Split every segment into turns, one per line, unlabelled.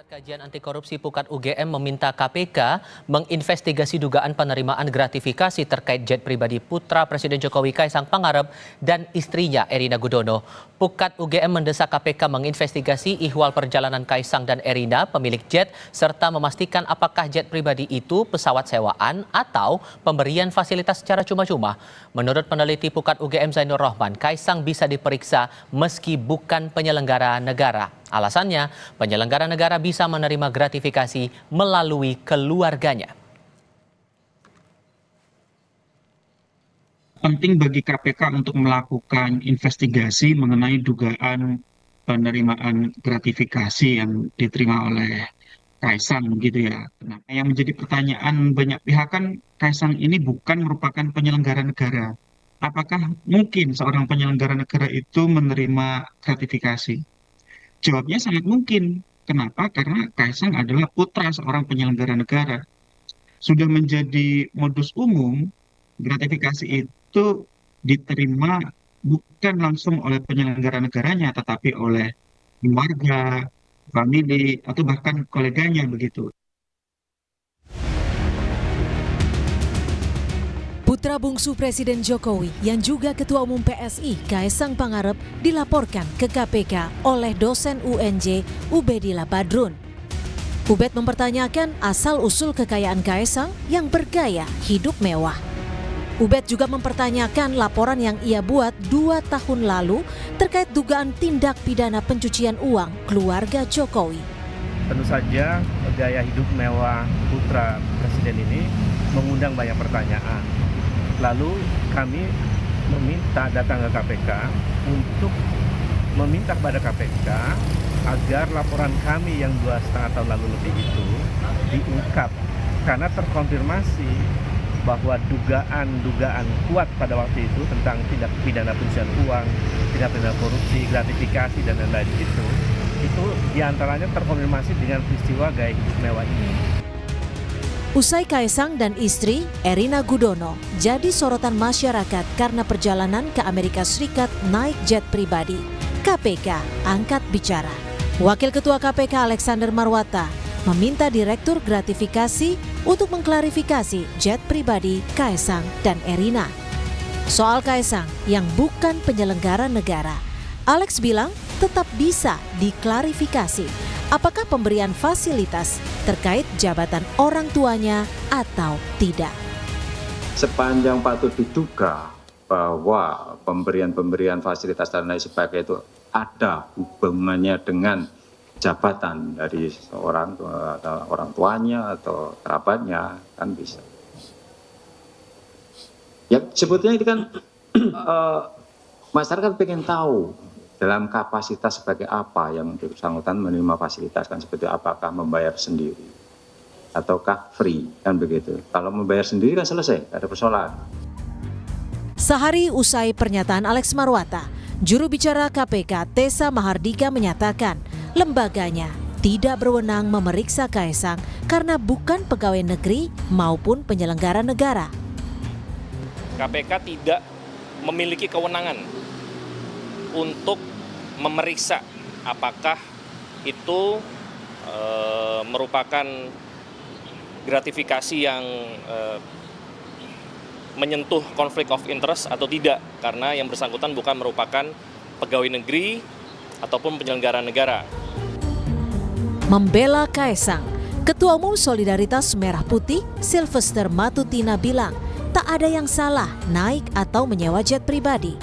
Pusat Kajian Anti Korupsi Pukat UGM meminta KPK menginvestigasi dugaan penerimaan gratifikasi terkait jet pribadi putra Presiden Jokowi Kaisang Pangarep dan istrinya Erina Gudono. Pukat UGM mendesak KPK menginvestigasi ihwal perjalanan Kaisang dan Erina, pemilik jet, serta memastikan apakah jet pribadi itu pesawat sewaan atau pemberian fasilitas secara cuma-cuma. Menurut peneliti Pukat UGM Zainur Rohman, Kaisang bisa diperiksa meski bukan penyelenggara negara. Alasannya, penyelenggara negara bisa menerima gratifikasi melalui keluarganya.
Penting bagi KPK untuk melakukan investigasi mengenai dugaan penerimaan gratifikasi yang diterima oleh Kaisang gitu ya. Nah, yang menjadi pertanyaan banyak pihak kan Kaisang ini bukan merupakan penyelenggara negara. Apakah mungkin seorang penyelenggara negara itu menerima gratifikasi? Jawabnya sangat mungkin. Kenapa? Karena Kaisang adalah putra seorang penyelenggara negara. Sudah menjadi modus umum, gratifikasi itu diterima bukan langsung oleh penyelenggara negaranya, tetapi oleh keluarga, famili, atau bahkan koleganya begitu.
Putra bungsu Presiden Jokowi yang juga Ketua Umum PSI Kaisang Pangarep dilaporkan ke KPK oleh dosen UNJ Ubedillah Badrun. Ubed mempertanyakan asal-usul kekayaan Kaisang yang bergaya hidup mewah. Ubed juga mempertanyakan laporan yang ia buat 2 tahun lalu terkait dugaan tindak pidana pencucian uang keluarga Jokowi.
Tentu saja gaya hidup mewah putra Presiden ini mengundang banyak pertanyaan. Lalu kami datang ke KPK untuk meminta kepada KPK agar laporan kami yang 2,5 tahun lalu lebih itu diungkap. Karena terkonfirmasi bahwa dugaan kuat pada waktu itu tentang tindak pidana pencucian uang, tindak pidana korupsi, gratifikasi, dan lain-lain itu diantaranya terkonfirmasi dengan peristiwa gaya hidup mewah ini.
Usai Kaisang dan istri, Erina Gudono, jadi sorotan masyarakat karena perjalanan ke Amerika Serikat naik jet pribadi. KPK angkat bicara. Wakil Ketua KPK Alexander Marwata meminta Direktur Gratifikasi untuk mengklarifikasi jet pribadi Kaisang dan Erina. Soal Kaisang yang bukan penyelenggara negara, Alex bilang tetap bisa diklarifikasi apakah pemberian fasilitas terkait jabatan orang tuanya atau tidak.
Sepanjang patut diduga bahwa pemberian fasilitas dan lain sebagainya itu ada hubungannya dengan jabatan dari seorang orang tuanya atau kerabatnya, kan bisa. Ya sebetulnya itu kan masyarakat pengen tahu dalam kapasitas sebagai apa yang bersangkutan menerima fasilitas, kan seperti apakah membayar sendiri ataukah free, kan begitu. Kalau membayar sendiri kan selesai, ada persoalan.
Sehari usai pernyataan Alex Marwata, juru bicara KPK Tessa Mahardika menyatakan lembaganya tidak berwenang memeriksa Kaisang karena bukan pegawai negeri maupun penyelenggara negara.
KPK tidak memiliki kewenangan untuk memeriksa apakah itu merupakan gratifikasi yang menyentuh konflik of interest atau tidak, karena yang bersangkutan bukan merupakan pegawai negeri ataupun penyelenggara negara.
Membela Kaisang, Ketua Umum Solidaritas Merah Putih Sylvester Matutina bilang tak ada yang salah naik atau menyewa jet pribadi.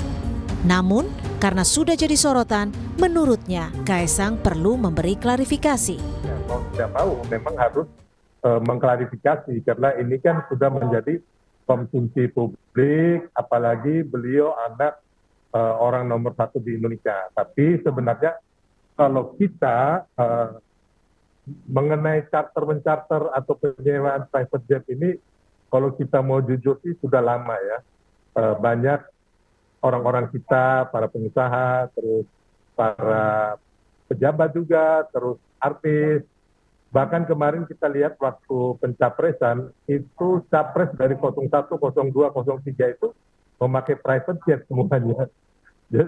Namun, karena sudah jadi sorotan, menurutnya Kaisang perlu memberi klarifikasi.
Ya, mau tidak mau memang harus mengklarifikasi karena ini kan sudah menjadi konsumsi publik, apalagi beliau anak orang nomor 1 di Indonesia. Tapi sebenarnya kalau kita mengenai charter-mencarter atau penyewaan private jet ini, kalau kita mau jujur sih sudah lama ya. Banyak orang-orang kita, para pengusaha, terus para pejabat juga, terus artis. Bahkan kemarin kita lihat waktu pencapresan, itu capres dari 01, 02, 03 itu memakai private jet semuanya.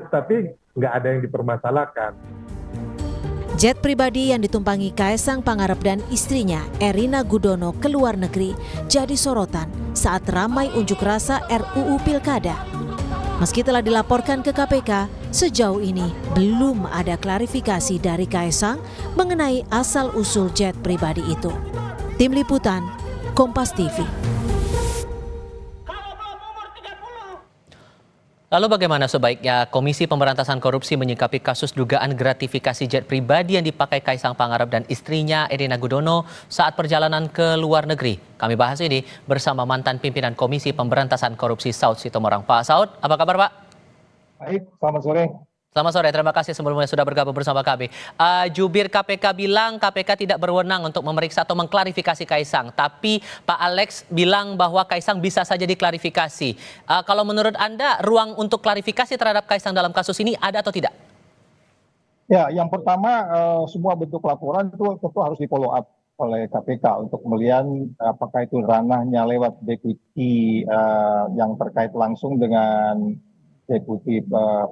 Tapi nggak ada yang dipermasalahkan.
Jet pribadi yang ditumpangi Kaesang Pangarep dan istrinya Erina Gudono ke luar negeri jadi sorotan saat ramai unjuk rasa RUU Pilkada. Meski telah dilaporkan ke KPK, sejauh ini belum ada klarifikasi dari Kaesang mengenai asal-usul jet pribadi itu. Tim Liputan, Kompas TV.
Lalu bagaimana sebaiknya Komisi Pemberantasan Korupsi menyikapi kasus dugaan gratifikasi jet pribadi yang dipakai Kaesang Pangarep dan istrinya Erina Gudono saat perjalanan ke luar negeri? Kami bahas ini bersama mantan pimpinan Komisi Pemberantasan Korupsi Saud Sitomorang. Pak Saud, apa kabar Pak?
Baik, selamat sore.
Selamat sore, terima kasih sebelumnya sudah bergabung bersama kami. Jubir KPK bilang KPK tidak berwenang untuk memeriksa atau mengklarifikasi Kaesang. Tapi Pak Alex bilang bahwa Kaesang bisa saja diklarifikasi. Kalau menurut Anda, ruang untuk klarifikasi terhadap Kaesang dalam kasus ini ada atau tidak?
Ya, yang pertama semua bentuk laporan itu tentu harus di-follow up oleh KPK untuk melihat apakah itu ranahnya lewat deputi yang terkait langsung dengan deputi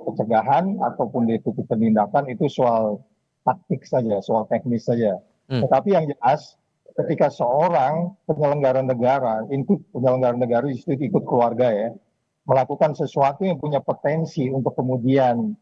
pencegahan ataupun deputi penindakan, itu soal taktik saja, soal teknis saja. Tetapi yang jelas ketika seorang penyelenggara negara, di situ ikut keluarga ya, melakukan sesuatu yang punya potensi untuk kemudian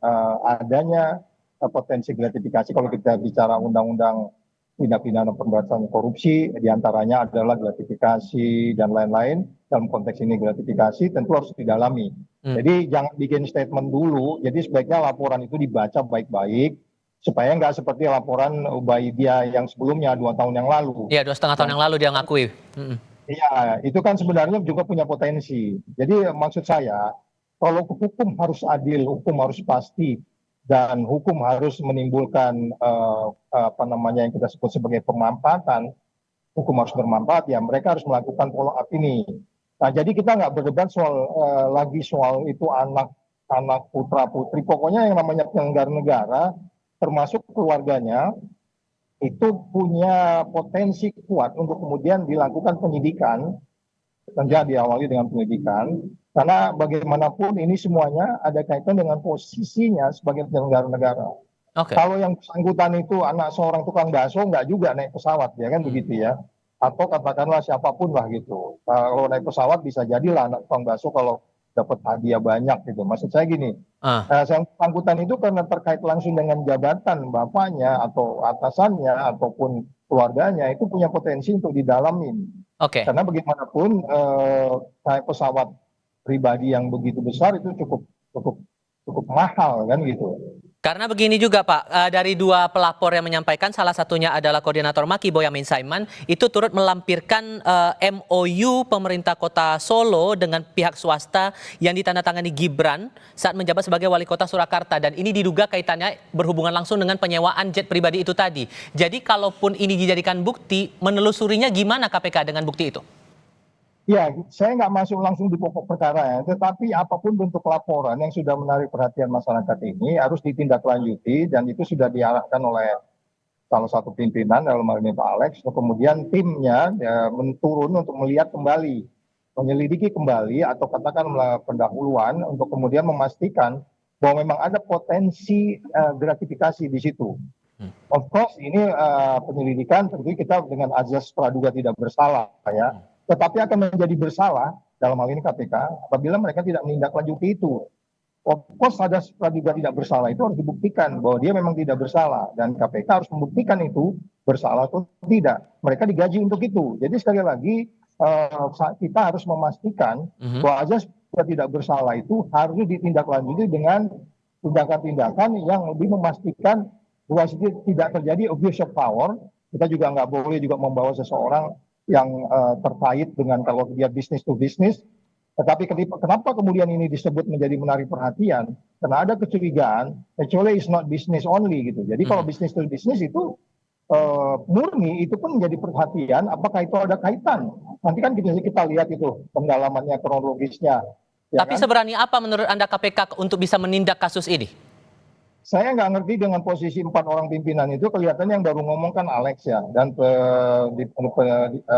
adanya potensi gratifikasi. Kalau kita bicara undang-undang tindak pidana pemberantasan korupsi, diantaranya adalah gratifikasi dan lain-lain. Dalam konteks ini gratifikasi tentu harus didalami. Jadi jangan bikin statement dulu. Jadi sebaiknya laporan itu dibaca baik-baik supaya nggak seperti laporan Ubaidia yang sebelumnya 2 tahun yang lalu.
Iya, 2,5 tahun yang lalu dia ngakui.
Iya, itu kan sebenarnya juga punya potensi. Jadi maksud saya, kalau hukum harus adil, hukum harus pasti, dan hukum harus menimbulkan yang kita sebut sebagai pemanfaatan, hukum harus bermanfaat, ya mereka harus melakukan follow up ini. Nah, jadi kita nggak berdebat lagi soal itu anak putra putri. Pokoknya yang namanya penyelenggara negara, termasuk keluarganya, itu punya potensi kuat untuk kemudian dilakukan penyidikan. Tentu diawali dengan penyidikan, karena bagaimanapun ini semuanya ada kaitan dengan posisinya sebagai penyelenggara negara. Kalau yang bersangkutan itu anak seorang tukang bakso, nggak juga naik pesawat, ya kan begitu ya. Atau katakanlah siapapun lah gitu. Kalau naik pesawat bisa jadilah anak tukang bakso kalau dapat hadiah banyak gitu. Maksud saya gini, yang bersangkutan itu karena terkait langsung dengan jabatan bapaknya atau atasannya ataupun keluarganya, itu punya potensi untuk didalamin. Karena bagaimanapun naik pesawat pribadi yang begitu besar itu cukup mahal kan gitu.
Karena begini juga Pak, dari 2 pelapor yang menyampaikan, salah satunya adalah Koordinator Maki Boyamin Saiman, itu turut melampirkan MOU pemerintah kota Solo dengan pihak swasta yang ditandatangani Gibran saat menjabat sebagai wali kota Surakarta. Dan ini diduga kaitannya berhubungan langsung dengan penyewaan jet pribadi itu tadi. Jadi kalaupun ini dijadikan bukti, menelusurinya gimana KPK dengan bukti itu?
Ya, saya nggak masuk langsung di pokok perkara ya, tetapi apapun bentuk laporan yang sudah menarik perhatian masyarakat ini harus ditindaklanjuti, dan itu sudah diarahkan oleh salah satu pimpinan dalam hal ini Pak Alex, kemudian timnya menurun untuk melihat kembali, menyelidiki kembali atau katakanlah pendahuluan untuk kemudian memastikan bahwa memang ada potensi gratifikasi di situ. Of course ini penyelidikan tentu kita dengan azas praduga tidak bersalah ya. Tetapi akan menjadi bersalah dalam hal ini KPK apabila mereka tidak menindaklanjuti itu. Of course ada praduga tidak bersalah itu harus dibuktikan bahwa dia memang tidak bersalah, dan KPK harus membuktikan itu bersalah atau tidak. Mereka digaji untuk itu. Jadi sekali lagi kita harus memastikan bahwa azas tidak bersalah itu harus ditindaklanjuti dengan tindakan-tindakan yang lebih memastikan bahwa tidak terjadi abuse of power. Kita juga nggak boleh juga membawa seseorang yang terkait dengan kalau dia bisnis to bisnis. Tetapi kenapa kemudian ini disebut menjadi menarik perhatian? Karena ada kecurigaan, actually is not business only gitu. Jadi kalau bisnis to bisnis itu murni, itu pun menjadi perhatian. Apakah itu ada kaitan? Nanti kan kita lihat itu pendalamannya, kronologisnya.
Tapi seberani apa menurut Anda KPK untuk bisa menindak kasus ini?
Saya nggak ngerti dengan posisi 4 orang pimpinan itu, kelihatannya yang baru ngomong kan Alex ya, dan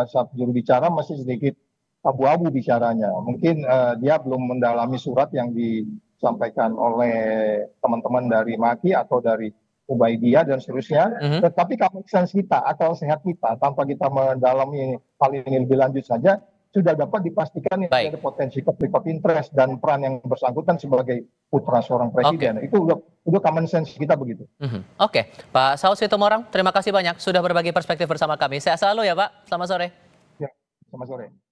saat juru bicara masih sedikit abu-abu bicaranya. Mungkin dia belum mendalami surat yang disampaikan oleh teman-teman dari Maki atau dari Ubaidiyah dan seterusnya.
Mhm.
Tetapi common sense kita, akal sehat kita, tanpa kita mendalami hal ini lebih lanjut saja, sudah dapat dipastikan ini
Baik.
ada potensi konflik of interest dan peran yang bersangkutan sebagai putra seorang presiden. Itu udah common sense kita begitu.
Oke, Pak Saud Situmorang, terima kasih banyak sudah berbagi perspektif bersama kami. Sehat selalu ya Pak, selamat sore.
Ya, selamat sore.